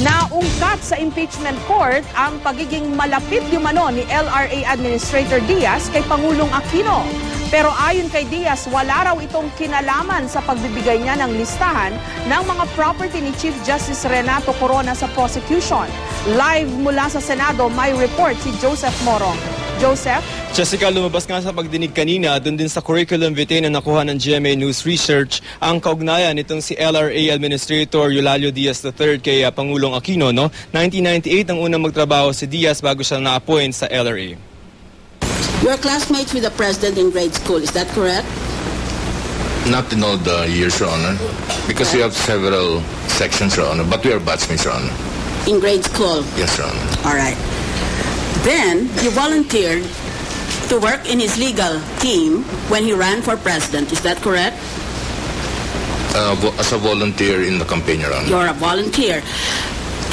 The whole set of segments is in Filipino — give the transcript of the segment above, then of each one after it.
Naungkat sa impeachment court ang pagiging malapit umano ni LRA Administrator Diaz kay Pangulong Aquino. Pero ayon kay Diaz, wala raw itong kinalaman sa pagbibigay niya ng listahan ng mga property ni Chief Justice Renato Corona sa prosecution. Live mula sa Senado, may report si Joseph Morong. Joseph? Jessica, lumabas nga sa pagdinig kanina, doon din sa curriculum vitae na nakuha ng GMA News Research, ang kaugnayan nitong si LRA Administrator Eulalio Diaz III kay Pangulong Aquino. 1998 ang unang magtrabaho si Diaz bago siya na-appoint sa LRA. You are classmates with the President in grade school, is that correct? Not in all the years, Your Honor, because we have several sections, Your Honor, but we are batchmates, Your Honor. In grade school? Yes, Your Honor. All right. Then, you volunteered to work in his legal team when he ran for president. Is that correct? As a volunteer in the campaign, Your Honor. You're a volunteer.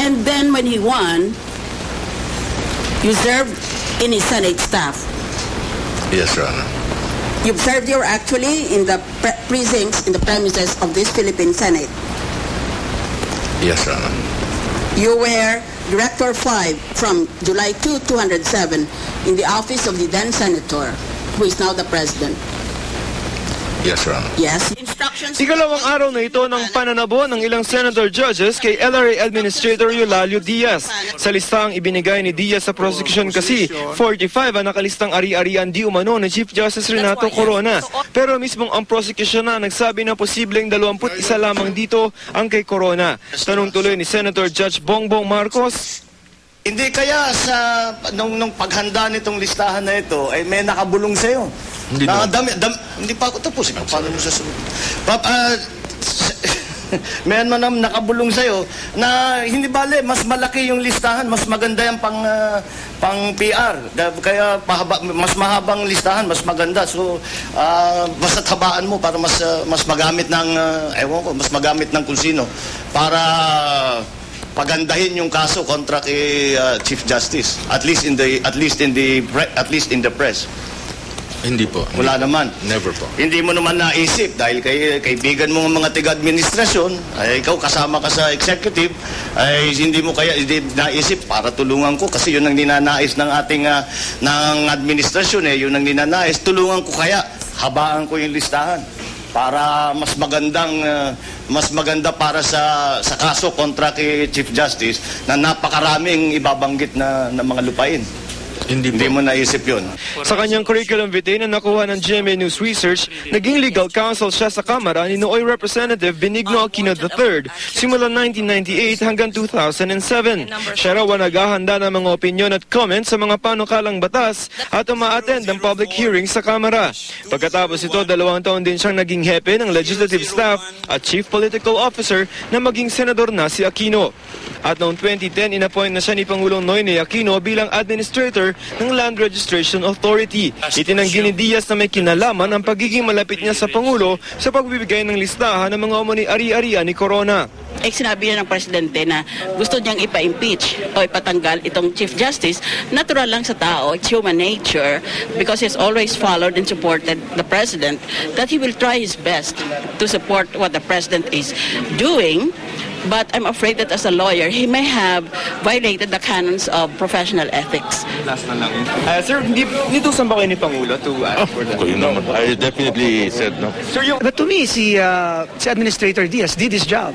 And then when he won, you served in his Senate staff. Yes, Your Honor. You've served here actually in the precincts, in the premises of this Philippine Senate. Yes, Your Honor. You were Director 5 from July 2, 2007 in the office of the then Senator, who is now the President. Yes, Your Honor. Yes. Instructions. Ikalawang araw na ito ng pananabo ng ilang senator judges kay LRA Administrator Eulalio Diaz. Sa listang ibinigay ni Diaz sa prosecution kasi, 45 ang nakalistang ari-arian di umano ni Chief Justice Renato Corona. Pero mismong ang prosecution na nagsabi na posibleng 21 lamang dito ang kay Corona. Tanong tuloy ni Senator Judge Bongbong Marcos, hindi kaya sa nung paghanda nitong listahan na ito ay may nakabulong sa iyo. Hindi hindi pa ako tapos. Paano mo sasagot? May naman nakabulong sa iyo na hindi bale mas malaki yung listahan, mas maganda yung pang PR. Kaya mas mahabang listahan, mas maganda. So basta tabaan mo para mas magamit ng mas magamit ng kung sino para pagandahin yung kaso kontra kay Chief Justice, at least in the press. Hindi po. Wala naman. Never po. Hindi mo naman naisip dahil kaibigan mo ng mga taga-administrasyon, ay ikaw kasama ka sa executive, ay hindi naisip para tulungan ko kasi yun ang ninanais ng ating ng administrasyon yun ang ninanais, tulungan ko kaya habaan ko yung listahan para mas maganda para sa kaso kontra kay Chief Justice na napakaraming ibabanggit na mga lupain. Hindi mo naisip yun. Sa kanyang curriculum vitae na nakuha ng GMA News Research, naging legal counsel siya sa Kamara ni Nooy Representative Benigno Aquino III simula 1998 hanggang 2007. Siya raw ang naghahanda ng mga opinyon at comments sa mga panukalang batas at uma-attend ng public hearings sa Kamara. Pagkatapos ito, 2 taon din siyang naging hepe ng legislative staff at chief political officer na maging senador na si Aquino. At noong 2010, inappoint na siya ni Pangulong Noynoy Aquino bilang administrator ng Land Registration Authority. Itinanggi ni Diaz na may kinalaman ang pagiging malapit niya sa Pangulo sa pagbibigay ng listahan ng mga umani ari-arian ni Corona. Sinabi niya ng Presidente na gusto niyang ipa-impeach o ipatanggal itong Chief Justice. Natural lang sa tao, it's human nature, because he's always followed and supported the President, that he will try his best to support what the President is doing. But I'm afraid that as a lawyer, he may have violated the canons of professional ethics. Last na lang. Sir, nito saan ba kayo ni Pangulo to ask for that? I definitely said no. Sir, But to me, si Administrator Diaz did his job.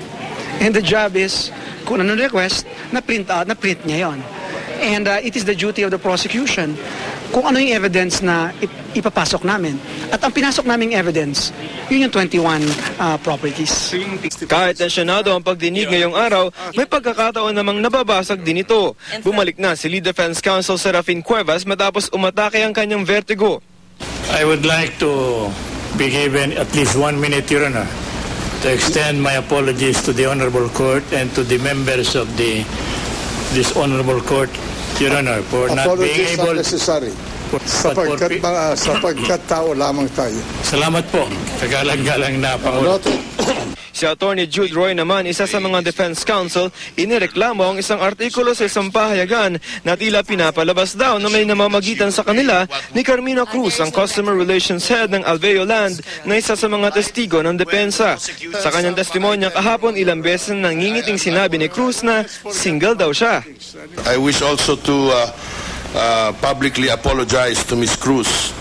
And the job is, kung ano request, na-print niya yon. And it is the duty of the prosecution kung ano yung evidence na ipapasok namin. At ang pinasok naming evidence, yun yung 21 properties. kahit na Senado ang pagdinig ngayong araw, may pagkakataon namang nababasag din ito. Bumalik na si Lead Defense Counsel Serafin Cuevas matapos umatake ang kanyang vertigo. I would like to be given at least 1 minute, Your Honor, to extend my apologies to the Honorable Court and to the members of this Honorable Court, Your Honor, for not being able... Apologies are necessary. Sapagkat tao lamang tayo. Salamat po. Kagalang-galang na Pangulo. Si Attorney Jude Roy naman, isa sa mga defense counsel, inireklamo ang isang artikulo sa isang pahayagan na tila pinapalabas daw na may namamagitan sa kanila ni Carmina Cruz, ang Customer Relations Head ng Alveo Land, na isa sa mga testigo ng depensa. Sa kanyang testimonya kahapon, ilang beses nangingiting sinabi ni Cruz na single daw siya. I wish also to publicly apologize to Ms. Cruz.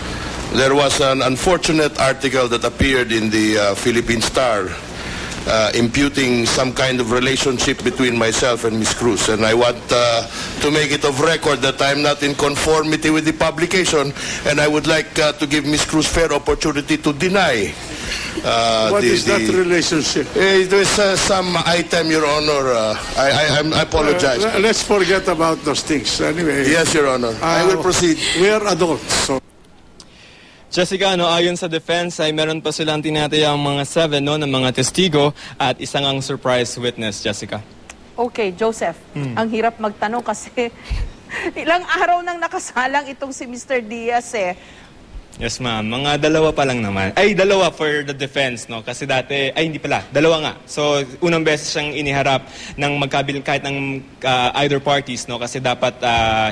There was an unfortunate article that appeared in the Philippine Star imputing some kind of relationship between myself and Ms. Cruz. And I want to make it of record that I'm not in conformity with the publication, and I would like to give Ms. Cruz fair opportunity to deny. What is that relationship? There's some item, Your Honor. I apologize. Let's forget about those things. Anyway. Yes, Your Honor. I will proceed. We are adults, so. Jessica, ayon sa defense ay meron pa silang tinatayang mga 7 ng mga testigo at isang ang surprise witness, Jessica. Okay, Joseph, ang hirap magtanong kasi ilang araw nang nakasalang itong si Mr. Diaz eh. Yes, ma'am. Mga dalawa pa lang naman. Ay, dalawa for the defense, no? Kasi dati, ay hindi pala, dalawa nga. So, unang beses siyang iniharap ng magkabilang kahit ng either parties, no? Kasi dapat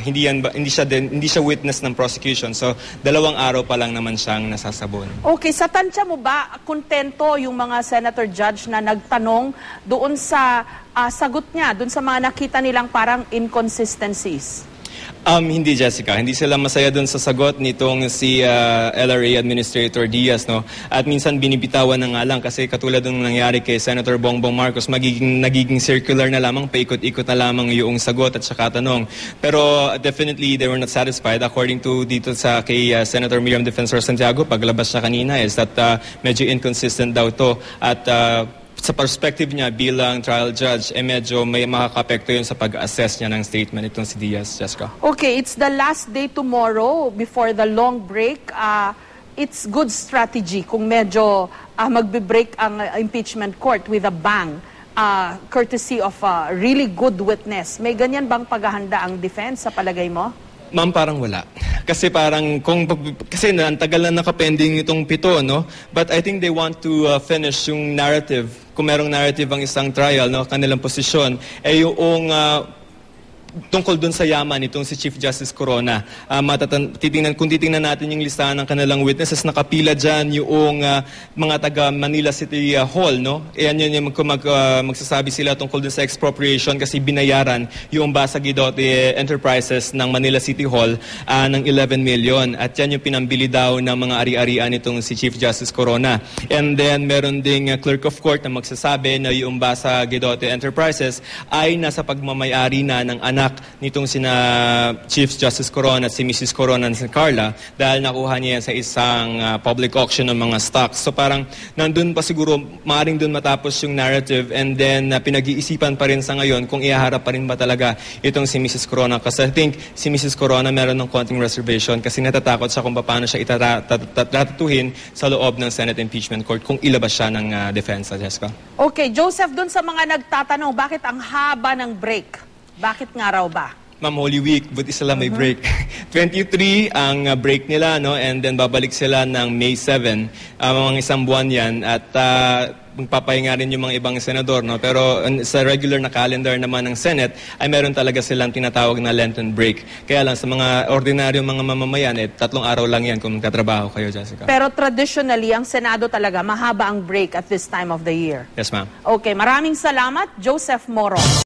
hindi siya witness ng prosecution. So, 2 araw pa lang naman siyang nasasabon. Okay, sa tansya mo ba, kontento yung mga senator judge na nagtanong doon sa sagot niya, doon sa mga nakita nilang parang inconsistencies? Hindi, Jessica. Hindi sila masaya dun sa sagot nitong si LRA Administrator Diaz, no? At minsan binibitawan na nga lang kasi katulad ng nangyari kay Senator Bongbong Marcos, nagiging circular na lamang, paikot-ikot na lamang yung sagot at saka tanong. Pero definitely they were not satisfied. According to dito sa kay Senator Miriam Defensor Santiago, paglabas siya kanina is that medyo inconsistent daw to at sa perspective niya bilang trial judge, medyo may makakapekto yun sa pag-assess niya ng statement itong si Diaz, Jessica. Okay, it's the last day tomorrow before the long break. It's good strategy kung medyo magbe-break ang impeachment court with a bang, courtesy of a really good witness. May ganyan bang paghahanda ang defense sa palagay mo? Ma'am, parang wala. Kasi parang, kasi ang tagal na nakapending itong 7, no? But I think they want to finish yung narrative. Kung merong narrative ang isang trial, no? Kanilang posisyon, yung tungkol dun sa yaman itong si Chief Justice Corona. Kung titingnan natin yung listahan ng kanilang witnesses, nakapila dyan yung mga taga Manila City Hall, no? Yan yun yung magsasabi sila tungkol dun sa expropriation kasi binayaran yung Basa Guidote Enterprises ng Manila City Hall ng 11 million. At yan yung pinambili daw ng mga ari-arian itong si Chief Justice Corona. And then meron ding clerk of court na magsasabi na yung Basa Guidote Enterprises ay nasa pagmamayari na ng anak nitong sina Chief Justice Corona at si Mrs. Corona at si Carla dahil nakuha niya sa isang public auction ng mga stocks. So parang nandun pa siguro, maaaring dun matapos yung narrative and then pinag-iisipan pa rin sa ngayon kung ihaharap pa rin ba talaga itong si Mrs. Corona. Kasi I think si Mrs. Corona meron ng konting reservation kasi natatakot siya kung paano siya itatatuhin sa loob ng Senate Impeachment Court kung ilabas siya ng defensa, Jessica. Okay, Joseph, dun sa mga nagtatanong, bakit ang haba ng break? Bakit nga raw ba? Ma'am, Holy Week, buti sila may break. 23 ang break nila, no? And then babalik sila ng May 7. Mga isang buwan yan. At magpapahinga rin yung mga ibang senador, no? Pero sa regular na calendar naman ng Senate, ay meron talaga silang tinatawag na Lenten break. Kaya lang sa mga ordinaryong mga mamamayan, 3 araw lang yan kung magtatrabaho kayo, Jessica. Pero traditionally, ang Senado talaga, mahaba ang break at this time of the year. Yes, ma'am. Okay, maraming salamat, Joseph Moro.